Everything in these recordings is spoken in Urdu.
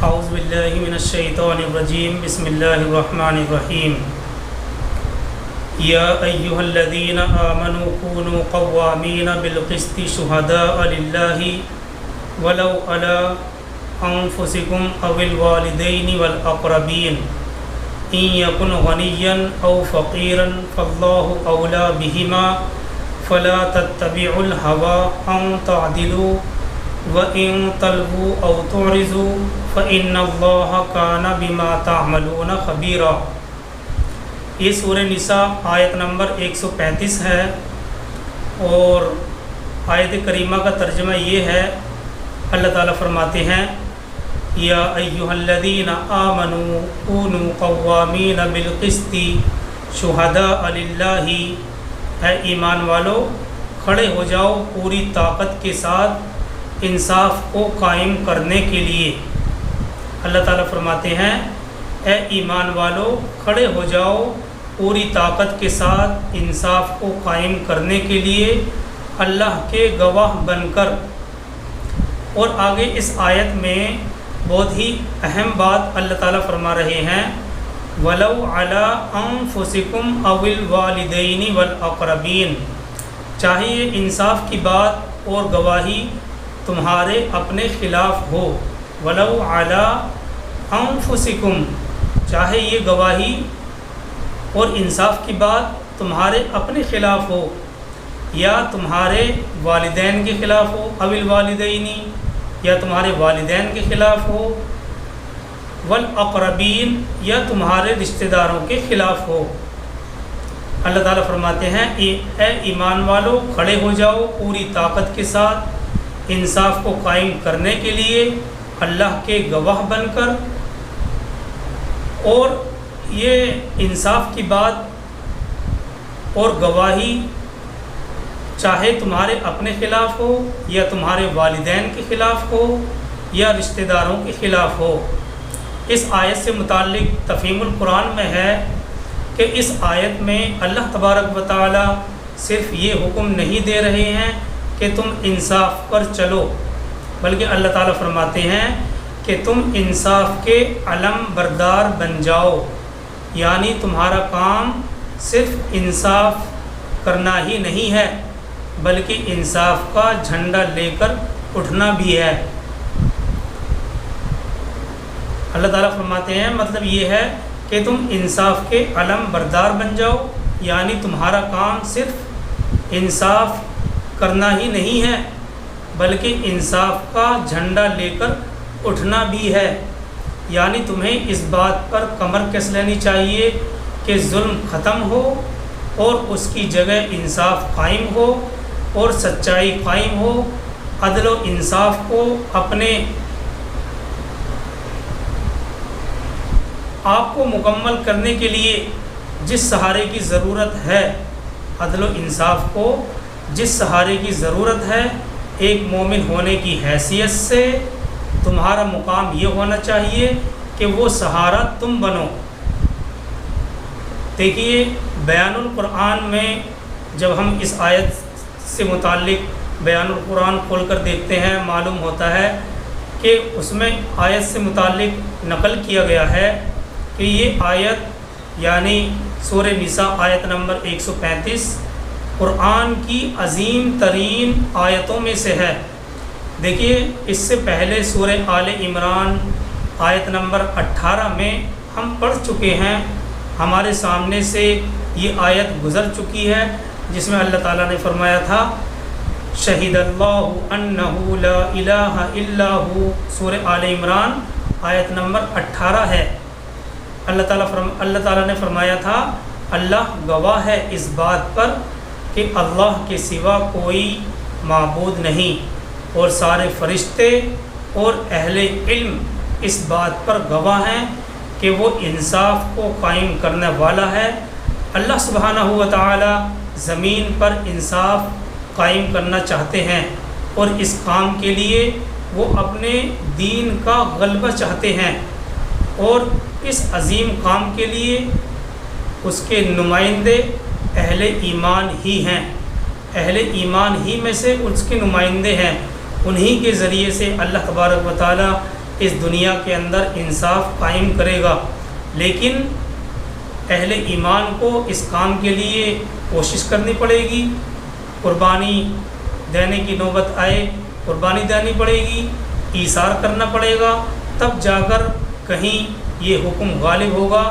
اعوذ باللہ من الشیطان الرجیم بسم اللہ الرحمن الرحیم یا ایہا الذین آمنوا کونوا قوامین بالقسط شہداء للہ ولو علی انفسکم او الوالدین والاقربین ان یکن غنیا او فقیرا فاللہ اولی بہما فلا تتبعوا الہوى ان تعدلوا وَإِن تَلْوُوا أَوْ تُعْرِضُوا فَإِنَّ اللَّهَ كَانَ بِمَا تَعْمَلُونَ خَبِيرًا۔ یہ سورہ نساء آیت نمبر 135 ہے، اور آیت کریمہ کا ترجمہ یہ ہے، اللہ تعالیٰ فرماتے ہیں یا ایھا الذین آمنوا کونوا قوامین بالقسط شہداء للہ، اے ایمان والو کھڑے ہو جاؤ پوری طاقت کے ساتھ انصاف کو قائم کرنے کے لیے۔ اللہ تعالیٰ فرماتے ہیں اے ایمان والو کھڑے ہو جاؤ پوری طاقت کے ساتھ انصاف کو قائم کرنے کے لیے اللہ کے گواہ بن کر۔ اور آگے اس آیت میں بہت ہی اہم بات اللہ تعالیٰ فرما رہے ہیں وَلَوْ عَلَىٰ أَنفُسِكُمْ أَوِ الْوَالِدَيْنِ وَالْأَقْرَبِينَ، چاہے یہ انصاف کی بات اور گواہی تمہارے اپنے خلاف ہو، وَلَوْ عَلَىٰ أَنفُسِكُمْ، چاہے یہ گواہی اور انصاف کی بات تمہارے اپنے خلاف ہو یا تمہارے والدین کے خلاف ہو، او الوالدین، یا تمہارے والدین کے خلاف ہو، والاقربین، یا تمہارے رشتہ داروں کے خلاف ہو۔ اللہ تعالیٰ فرماتے ہیں اے ایمان والو کھڑے ہو جاؤ پوری طاقت کے ساتھ انصاف کو قائم کرنے کے لیے اللہ کے گواہ بن کر۔ اور یہ انصاف کی بات اور گواہی چاہے تمہارے اپنے خلاف ہو یا تمہارے والدین کے خلاف ہو یا رشتہ داروں کے خلاف ہو۔ اس آیت سے متعلق تفہیم القرآن میں ہے کہ اس آیت میں اللہ تبارک و تعالی صرف یہ حکم نہیں دے رہے ہیں کہ تم انصاف پر چلو، بلکہ اللہ تعالیٰ فرماتے ہیں کہ تم انصاف کے علم بردار بن جاؤ، یعنی تمہارا کام صرف انصاف کرنا ہی نہیں ہے بلکہ انصاف کا جھنڈا لے کر اٹھنا بھی ہے۔ اللہ تعالیٰ فرماتے ہیں مطلب یہ ہے کہ تم انصاف کے علم بردار بن جاؤ، یعنی تمہارا کام صرف انصاف کرنا ہی نہیں ہے بلکہ انصاف کا جھنڈا لے کر اٹھنا بھی ہے، یعنی تمہیں اس بات پر کمر کس لینی چاہیے کہ ظلم ختم ہو اور اس کی جگہ انصاف قائم ہو اور سچائی قائم ہو۔ عدل و انصاف کو اپنے آپ کو مکمل کرنے کے لیے جس سہارے کی ضرورت ہے، عدل و انصاف کو جس سہارے کی ضرورت ہے، ایک مومن ہونے کی حیثیت سے تمہارا مقام یہ ہونا چاہیے کہ وہ سہارا تم بنو۔ دیکھیے بیان القرآن میں جب ہم اس آیت سے متعلق بیان القرآن کھول کر دیکھتے ہیں معلوم ہوتا ہے کہ اس میں آیت سے متعلق نقل کیا گیا ہے کہ یہ آیت یعنی سورہ نساء آیت نمبر 135 قرآن کی عظیم ترین آیتوں میں سے ہے۔ دیکھیے اس سے پہلے سورہ آل عمران آیت نمبر 18 میں ہم پڑھ چکے ہیں، ہمارے سامنے سے یہ آیت گزر چکی ہے جس میں اللہ تعالیٰ نے فرمایا تھا شہید اللہ انہ لا الہ الا ہو، سورہ آل عمران آیت نمبر 18 ہے۔ اللہ تعالیٰ نے فرمایا تھا اللہ گواہ ہے اس بات پر کہ اللہ کے سوا کوئی معبود نہیں، اور سارے فرشتے اور اہل علم اس بات پر گواہ ہیں کہ وہ انصاف کو قائم کرنے والا ہے۔ اللہ سبحانہ و تعالی زمین پر انصاف قائم کرنا چاہتے ہیں، اور اس کام کے لیے وہ اپنے دین کا غلبہ چاہتے ہیں، اور اس عظیم کام کے لیے اس کے نمائندے اہل ایمان ہی ہیں، اہل ایمان ہی میں سے اس کے نمائندے ہیں، انہی کے ذریعے سے اللہ تبارک و تعالی اس دنیا کے اندر انصاف قائم کرے گا، لیکن اہل ایمان کو اس کام کے لیے کوشش کرنی پڑے گی، قربانی دینے کی نوبت آئے قربانی دینی پڑے گی، ایثار کرنا پڑے گا، تب جا کر کہیں یہ حکم غالب ہوگا۔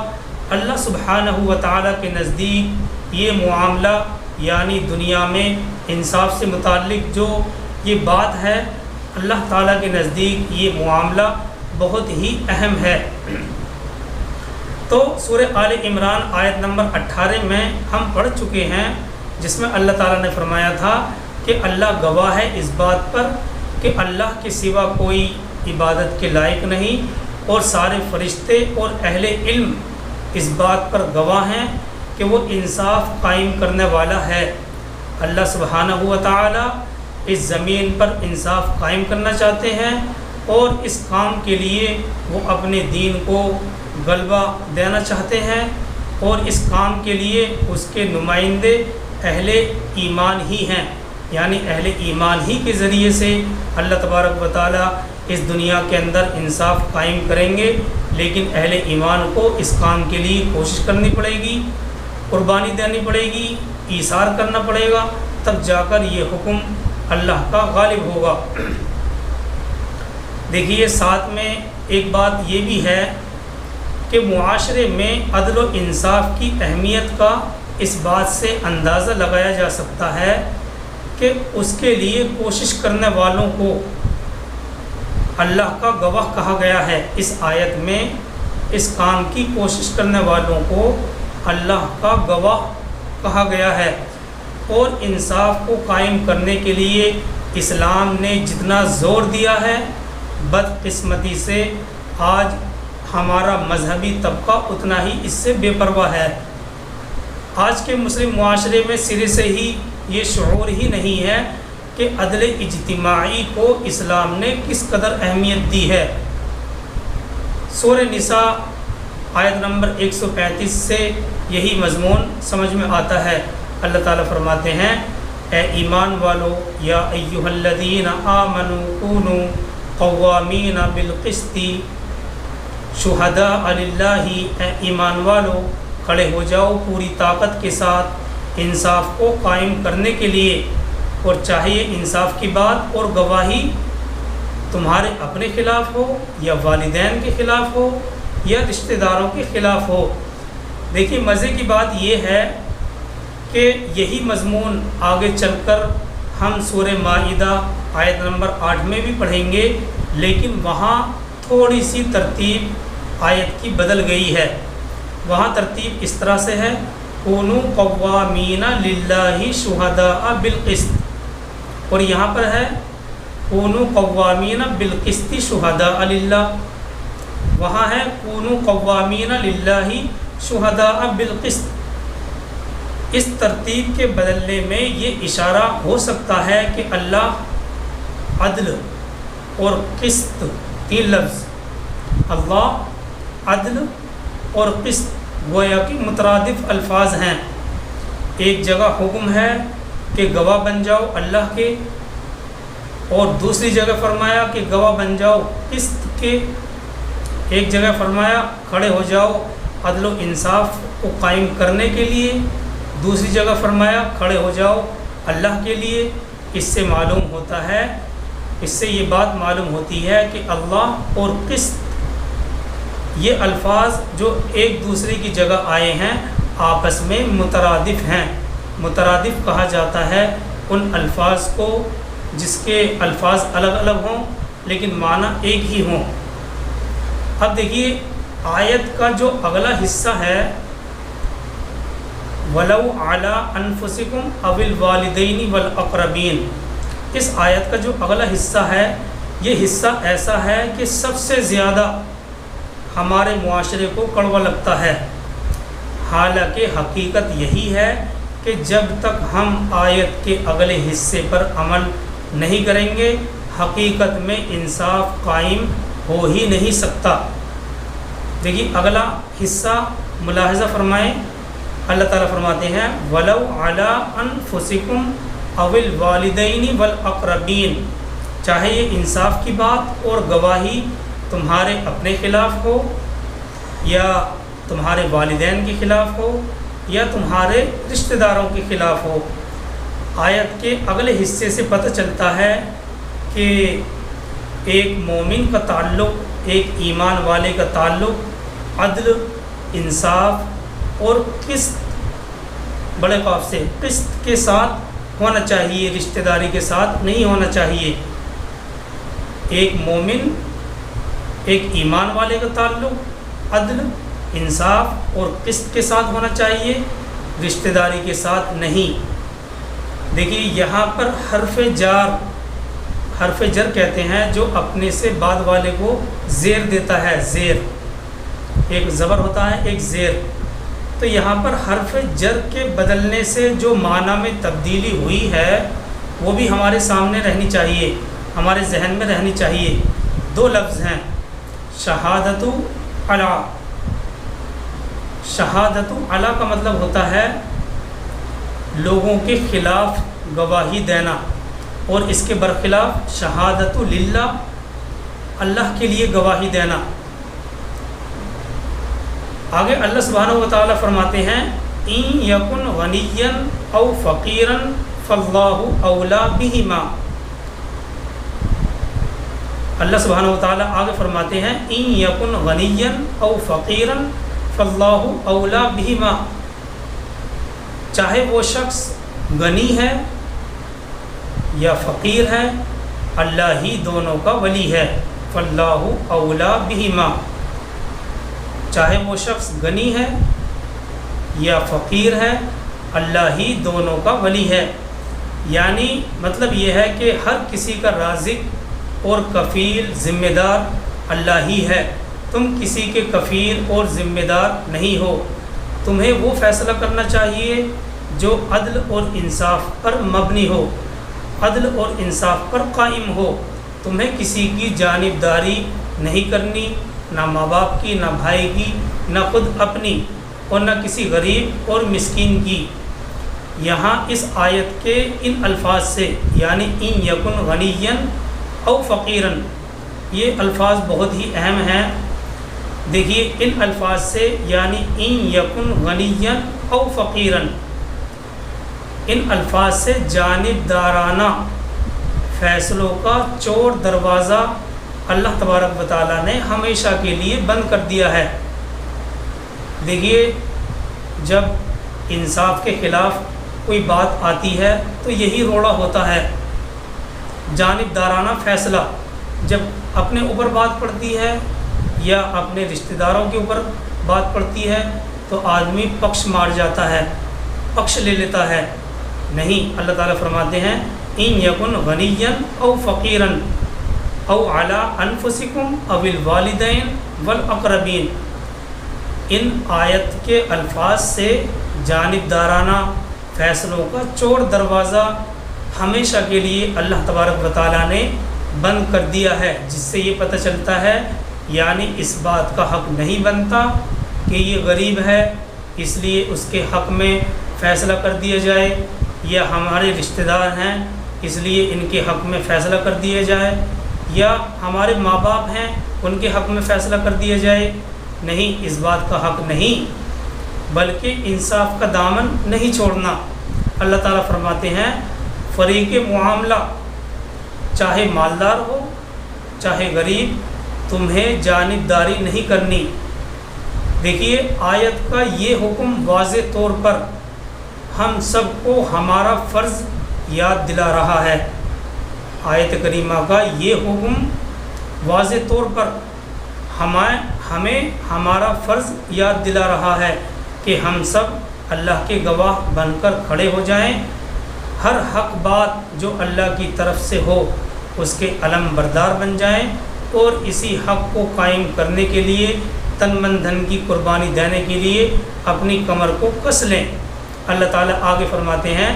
اللہ سبحانہ و تعالیٰ کے نزدیک یہ معاملہ یعنی دنیا میں انصاف سے متعلق جو یہ بات ہے، اللہ تعالیٰ کے نزدیک یہ معاملہ بہت ہی اہم ہے۔ تو سورہ آل عمران آیت نمبر 18 میں ہم پڑھ چکے ہیں، جس میں اللہ تعالیٰ نے فرمایا تھا کہ اللہ گواہ ہے اس بات پر کہ اللہ کے سوا کوئی عبادت کے لائق نہیں، اور سارے فرشتے اور اہل علم اس بات پر گواہ ہیں کہ وہ انصاف قائم کرنے والا ہے۔ اللہ سبحانہ و تعالیٰ اس زمین پر انصاف قائم کرنا چاہتے ہیں، اور اس کام کے لیے وہ اپنے دین کو غلبہ دینا چاہتے ہیں، اور اس کام کے لیے اس کے نمائندے اہل ایمان ہی ہیں، یعنی اہل ایمان ہی کے ذریعے سے اللہ تبارک و تعالیٰ اس دنیا کے اندر انصاف قائم کریں گے، لیکن اہل ایمان کو اس کام کے لیے کوشش کرنی پڑے گی، قربانی دینی پڑے گی، ایثار کرنا پڑے گا، تب جا کر یہ حکم اللہ کا غالب ہوگا۔ دیکھیے ساتھ میں ایک بات یہ بھی ہے کہ معاشرے میں عدل و انصاف کی اہمیت کا اس بات سے اندازہ لگایا جا سکتا ہے کہ اس کے لیے کوشش کرنے والوں کو اللہ کا گواہ کہا گیا ہے۔ اس آیت میں اس کام کی کوشش کرنے والوں کو اللہ کا گواہ کہا گیا ہے، اور انصاف کو قائم کرنے کے لیے اسلام نے جتنا زور دیا ہے، بدقسمتی سے آج ہمارا مذہبی طبقہ اتنا ہی اس سے بے پرواہ ہے۔ آج کے مسلم معاشرے میں سرے سے ہی یہ شعور ہی نہیں ہے کہ عدل اجتماعی کو اسلام نے کس قدر اہمیت دی ہے۔ سورہ نساء آیت نمبر 135 سے یہی مضمون سمجھ میں آتا ہے۔ اللہ تعالیٰ فرماتے ہیں، اے ایمان والو، یا ایھا الذین آمنوا کونوا قوامین بالقسط شہداء للہ، اے ایمان والو کھڑے ہو جاؤ پوری طاقت کے ساتھ انصاف کو قائم کرنے کے لیے، اور چاہے انصاف کی بات اور گواہی تمہارے اپنے خلاف ہو، یا والدین کے خلاف ہو، یا رشتہ داروں کے خلاف ہو۔ دیکھیے مزے کی بات یہ ہے کہ یہی مضمون آگے چل کر ہم سورہ مائدہ آیت نمبر 8 میں بھی پڑھیں گے، لیکن وہاں تھوڑی سی ترتیب آیت کی بدل گئی ہے۔ وہاں ترتیب اس طرح سے ہے، کونوا قوامین للہ شہداء بالقسط، اور یہاں پر ہے کونوا قوامین بالقسط شہداء للہ، وہاں ہے کونوا قوامین للہ شہداء بالقسط۔ اس ترتیب کے بدلنے میں یہ اشارہ ہو سکتا ہے کہ اللہ عدل اور قسط، تین لفظ اللہ عدل اور قسط گویا کہ مترادف الفاظ ہیں۔ ایک جگہ حکم ہے کہ گواہ بن جاؤ اللہ کے، اور دوسری جگہ فرمایا کہ گواہ بن جاؤ قسط کے، ایک جگہ فرمایا کھڑے ہو جاؤ عدل و انصاف کو قائم کرنے کے لیے، دوسری جگہ فرمایا کھڑے ہو جاؤ اللہ کے لیے۔ اس سے معلوم ہوتا ہے، اس سے یہ بات معلوم ہوتی ہے کہ اللہ اور قسط یہ الفاظ جو ایک دوسرے کی جگہ آئے ہیں آپس میں مترادف ہیں۔ مترادف کہا جاتا ہے ان الفاظ کو جس کے الفاظ الگ الگ ہوں لیکن معنی ایک ہی ہوں۔ اب دیکھیے آیت کا جو اگلا حصہ ہے، وَلَوْ عَلَىٰ أَنفُسِكُمْ أَوِ الْوَالِدَيْنِ وَالْأَقْرَبِينَ، اس آیت کا جو اگلا حصہ ہے، یہ حصہ ایسا ہے کہ سب سے زیادہ ہمارے معاشرے کو کڑوا لگتا ہے۔ حالانکہ حقیقت یہی ہے کہ جب تک ہم آیت کے اگلے حصے پر عمل نہیں کریں گے، حقیقت میں انصاف قائم ہو ہی نہیں سکتا۔ دیکھیے اگلا حصہ ملاحظہ فرمائیں، اللہ تعالیٰ فرماتے ہیں وَلَوْ عَلَىٰ أَنفُسِكُمْ أَوِ الْوَالِدَيْنِ وَالْأَقْرَبِينَ، چاہے یہ انصاف کی بات اور گواہی تمہارے اپنے خلاف ہو یا تمہارے والدین کے خلاف ہو یا تمہارے رشتہ داروں کے خلاف ہو۔ آیت کے اگلے حصے سے پتہ چلتا ہے کہ ایک مومن کا تعلق، ایک ایمان والے کا تعلق عدل، انصاف اور قسط، بڑے قاف سے قسط کے ساتھ ہونا چاہیے، رشتہ داری کے ساتھ نہیں ہونا چاہیے۔ ایک مومن، ایک ایمان والے کا تعلق عدل، انصاف اور قسط کے ساتھ ہونا چاہیے، رشتہ داری کے ساتھ نہیں۔ دیکھیے یہاں پر حرف جر کہتے ہیں جو اپنے سے بعد والے کو زیر دیتا ہے، زیر، ایک زبر ہوتا ہے ایک زیر، تو یہاں پر حرف جر کے بدلنے سے جو معنی میں تبدیلی ہوئی ہے وہ بھی ہمارے سامنے رہنی چاہیے، ہمارے ذہن میں رہنی چاہیے۔ دو لفظ ہیں، شہادت علی۔ شہادت علی کا مطلب ہوتا ہے لوگوں کے خلاف گواہی دینا، اور اس کے برخلاف شہادت للہ، اللہ کے لیے گواہی دینا۔ آگے اللہ سبحانہ و تعالیٰ فرماتے ہیں ان یکن غنیا او فقیرا فاللہ اولا بہما۔ اللہ سبحانہ و تعالیٰ آگے فرماتے ہیں ان یکن غنیا او فقیرا فاللہ اولا بہما، چاہے وہ شخص غنی ہے یا فقیر ہے، اللہ ہی دونوں کا ولی ہے، فاللہ اولا بہما، چاہے وہ شخص غنی ہے یا فقیر ہے، اللہ ہی دونوں کا ولی ہے۔ یعنی مطلب یہ ہے کہ ہر کسی کا رازق اور کفیل ذمہ دار اللہ ہی ہے، تم کسی کے کفیل اور ذمہ دار نہیں ہو۔ تمہیں وہ فیصلہ کرنا چاہیے جو عدل اور انصاف پر مبنی ہو، عدل اور انصاف پر قائم ہو۔ تمہیں کسی کی جانبداری نہیں کرنی، نہ ماں باپ کی، نہ بھائی کی، نہ خود اپنی، اور نہ کسی غریب اور مسکین کی۔ یہاں اس آیت کے ان الفاظ سے یعنی ان یکن غنیا او فقیرا، یہ الفاظ بہت ہی اہم ہیں۔ دیکھیے ان الفاظ سے یعنی ان یکن غنیا او فقیرا، ان الفاظ سے جانبدارانہ فیصلوں کا چور دروازہ اللہ تبارک و تعالیٰ نے ہمیشہ کے لیے بند کر دیا ہے۔ دیکھیے جب انصاف کے خلاف کوئی بات آتی ہے تو یہی روڑا ہوتا ہے، جانبدارانہ فیصلہ۔ جب اپنے اوپر بات پڑتی ہے یا اپنے رشتہ داروں کے اوپر بات پڑتی ہے تو آدمی پکش مار جاتا ہے، پکش لے لیتا ہے۔ نہیں، اللہ تعالیٰ فرماتے ہیں ان یکن غنیا او فقیرا او علی انفسکم او الوالدین والاقربین۔ ان آیت کے الفاظ سے جانبدارانہ فیصلوں کا چور دروازہ ہمیشہ کے لیے اللہ تبارک و تعالیٰ نے بند کر دیا ہے، جس سے یہ پتہ چلتا ہے یعنی اس بات کا حق نہیں بنتا کہ یہ غریب ہے اس لیے اس کے حق میں فیصلہ کر دیا جائے، یا ہمارے رشتہ دار ہیں اس لیے ان کے حق میں فیصلہ کر دیا جائے، یا ہمارے ماں باپ ہیں ان کے حق میں فیصلہ کر دیا جائے۔ نہیں، اس بات کا حق نہیں، بلکہ انصاف کا دامن نہیں چھوڑنا۔ اللہ تعالیٰ فرماتے ہیں فریق معاملہ، چاہے مالدار ہو چاہے غریب، تمہیں جانبداری نہیں کرنی۔ دیکھیے آیت کا یہ حکم واضح طور پر ہم سب کو ہمارا فرض یاد دلا رہا ہے۔ آیت کریمہ کا یہ حکم واضح طور پر ہمیں ہمارا فرض یاد دلا رہا ہے کہ ہم سب اللہ کے گواہ بن کر کھڑے ہو جائیں، ہر حق بات جو اللہ کی طرف سے ہو اس کے علم بردار بن جائیں، اور اسی حق کو قائم کرنے کے لیے تن من دھن کی قربانی دینے کے لیے اپنی کمر کو کس لیں۔ اللہ تعالیٰ آگے فرماتے ہیں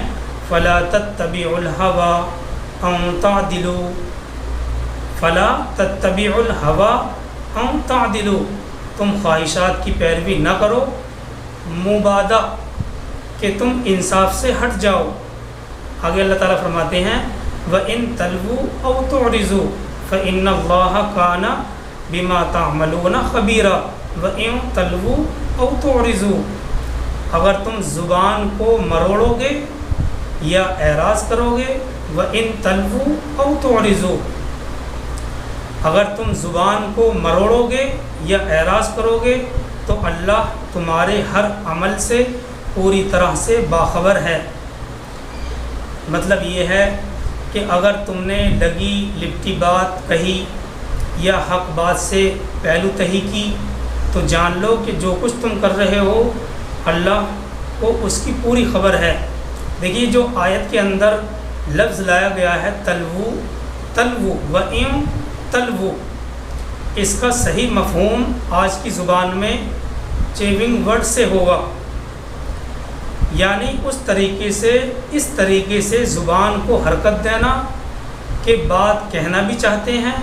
فلا تتبعوا الهوى ان تعدلوا، فلا تتبعوا الهوى ان تعدلوا، تم خواہشات کی پیروی نہ کرو مبادہ کہ تم انصاف سے ہٹ جاؤ۔ آگے اللہ تعالیٰ فرماتے ہیں وَإِن تَلْوُوا أَوْ تُعْرِضُوا فَإِنَّ اللَّهَ كَانَ بما تعملون خبیرا وَإِن تَلْوُوا أَوْ تُعْرِضُوا، اگر تم زبان کو مروڑو گے یا اعراض کرو گے، وَإِن تَلْوُوا أَوْ تُعْرِضُوا، اگر تم زبان کو مروڑو گے یا اعراض کرو گے تو اللہ تمہارے ہر عمل سے پوری طرح سے باخبر ہے۔ مطلب یہ ہے کہ اگر تم نے لگی لپٹی بات کہی یا حق بات سے پہلو تہی کی تو جان لو کہ جو کچھ تم کر رہے ہو اللہ کو اس کی پوری خبر ہے۔ دیکھیے جو آیت کے اندر لفظ لایا گیا ہے تلوو تلوو وَإِن تلوو، اس کا صحیح مفہوم آج کی زبان میں چیونگ ورڈ سے ہوگا، یعنی اس طریقے سے زبان کو حرکت دینا کہ بات کہنا بھی چاہتے ہیں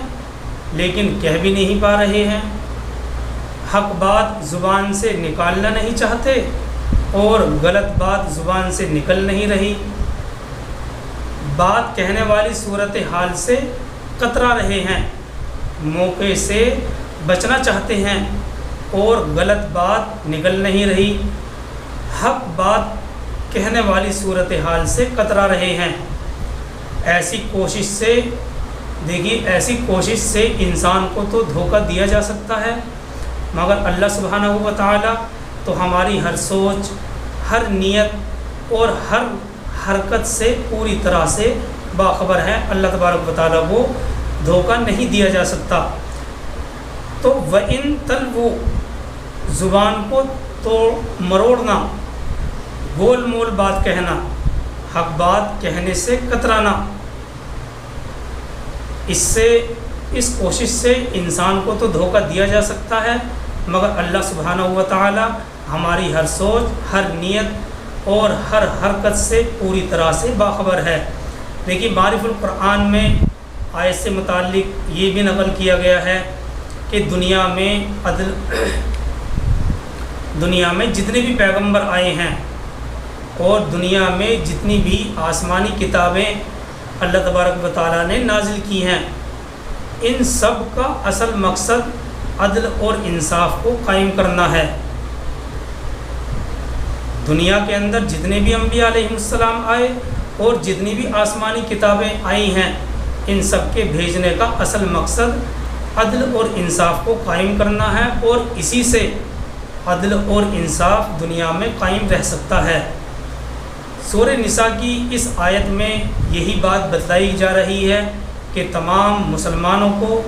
لیکن کہہ بھی نہیں پا رہے ہیں، حق بات زبان سے نکالنا نہیں چاہتے اور غلط بات زبان سے نکل نہیں رہی، بات کہنے والی صورتحال سے کترا رہے ہیں، موقع سے بچنا چاہتے ہیں اور غلط بات نکل نہیں رہی، حق بات کہنے والی صورتحال سے کترا رہے ہیں۔ ایسی کوشش سے انسان کو تو دھوکہ دیا جا سکتا ہے، مگر اللہ سبحانہ و تعالی تو ہماری ہر سوچ، ہر نیت اور ہر حرکت سے پوری طرح سے باخبر ہے۔ اللہ تبارک و تعالی کو دھوکہ نہیں دیا جا سکتا۔ تو وَإِن تَلْوُوا، زبان کو تو مروڑنا، گول مول بات کہنا، حق بات کہنے سے کترانا، اس کوشش سے انسان کو تو دھوکہ دیا جا سکتا ہے، مگر اللہ سبحانہ و تعالی ہماری ہر سوچ، ہر نیت اور ہر حرکت سے پوری طرح سے باخبر ہے۔ دیکھیے معرف القرآن میں آیت سے متعلق یہ بھی نقل کیا گیا ہے کہ دنیا میں جتنے بھی پیغمبر آئے ہیں اور دنیا میں جتنی بھی آسمانی کتابیں اللہ تبارک و تعالیٰ نے نازل کی ہیں، ان سب کا اصل مقصد عدل اور انصاف کو قائم کرنا ہے۔ دنیا کے اندر جتنے بھی انبیاء علیہ السلام آئے اور جتنی بھی آسمانی کتابیں آئی ہیں، ان سب کے بھیجنے کا اصل مقصد عدل اور انصاف کو قائم کرنا ہے، اور اسی سے عدل اور انصاف دنیا میں قائم رہ سکتا ہے۔ سورہ نساء کی اس آیت میں یہی بات بتلائی جا رہی ہے کہ تمام مسلمانوں کو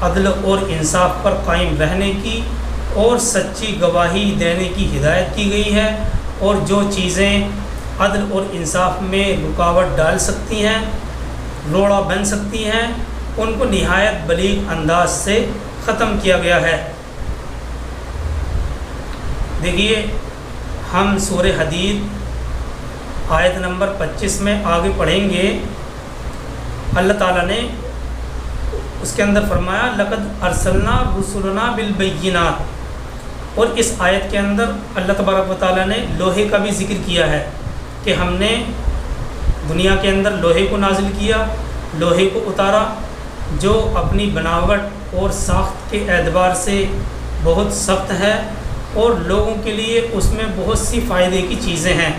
عدل اور انصاف پر قائم رہنے کی اور سچی گواہی دینے کی ہدایت کی گئی ہے، اور جو چیزیں عدل اور انصاف میں رکاوٹ ڈال سکتی ہیں، روڑا بن سکتی ہیں، ان کو نہایت بلیغ انداز سے ختم کیا گیا ہے۔ دیکھیے ہم سورہ حدید آیت نمبر 25 میں آگے پڑھیں گے۔ اللہ تعالیٰ نے اس کے اندر فرمایا لَقَدْ أَرْسَلْنَا رُسُلَنَا بِالْبَيِّنَاتِ، اور اس آیت کے اندر اللہ تبارک و تعالیٰ نے لوہے کا بھی ذکر کیا ہے کہ ہم نے دنیا کے اندر لوہے کو نازل کیا، لوہے کو اتارا جو اپنی بناوٹ اور ساخت کے اعتبار سے بہت سخت ہے اور لوگوں کے لیے اس میں بہت سی فائدے کی چیزیں ہیں،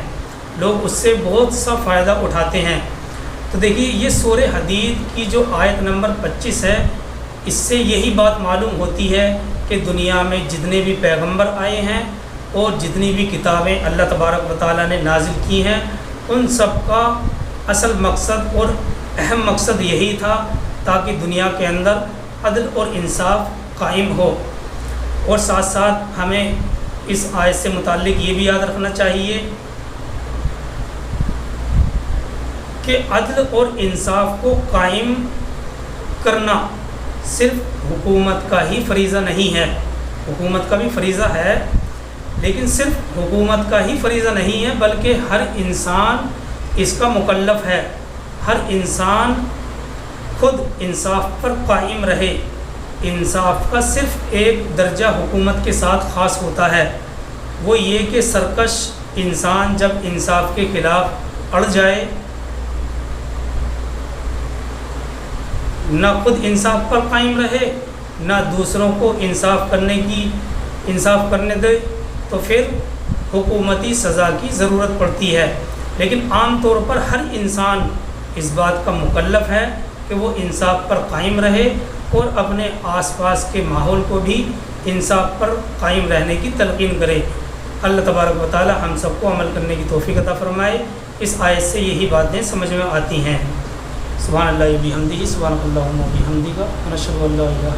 لوگ اس سے بہت سا فائدہ اٹھاتے ہیں۔ تو دیکھیے یہ سورہ حدید کی جو آیت نمبر 25 ہے، اس سے یہی بات معلوم ہوتی ہے کہ دنیا میں جتنے بھی پیغمبر آئے ہیں اور جتنی بھی کتابیں اللہ تبارک و تعالیٰ نے نازل کی ہیں، ان سب کا اصل مقصد اور اہم مقصد یہی تھا تاکہ دنیا کے اندر عدل اور انصاف قائم ہو۔ اور ساتھ ساتھ ہمیں اس آیت سے متعلق یہ بھی یاد رکھنا چاہیے کہ عدل اور انصاف کو قائم کرنا صرف حکومت کا ہی فریضہ نہیں ہے، حکومت کا بھی فریضہ ہے، لیکن صرف حکومت کا ہی فریضہ نہیں ہے بلکہ ہر انسان اس کا مکلف ہے۔ ہر انسان خود انصاف پر قائم رہے۔ انصاف کا صرف ایک درجہ حکومت کے ساتھ خاص ہوتا ہے، وہ یہ کہ سرکش انسان جب انصاف کے خلاف اڑ جائے، نہ خود انصاف پر قائم رہے نہ دوسروں کو انصاف کرنے دے تو پھر حکومتی سزا کی ضرورت پڑتی ہے. لیکن عام طور پر ہر انسان اس بات کا مکلف ہے کہ وہ انصاف پر قائم رہے اور اپنے آس پاس کے ماحول کو بھی انصاف پر قائم رہنے کی تلقین کرے. اللہ تبارک و تعالی ہم سب کو عمل کرنے کی توفیق عطا فرمائے. اس آیت سے یہی باتیں سمجھ میں آتی ہیں. سبحان اللہ و بحمدہ، سبحانک اللہم و بحمدک، نشہد ان لا الہ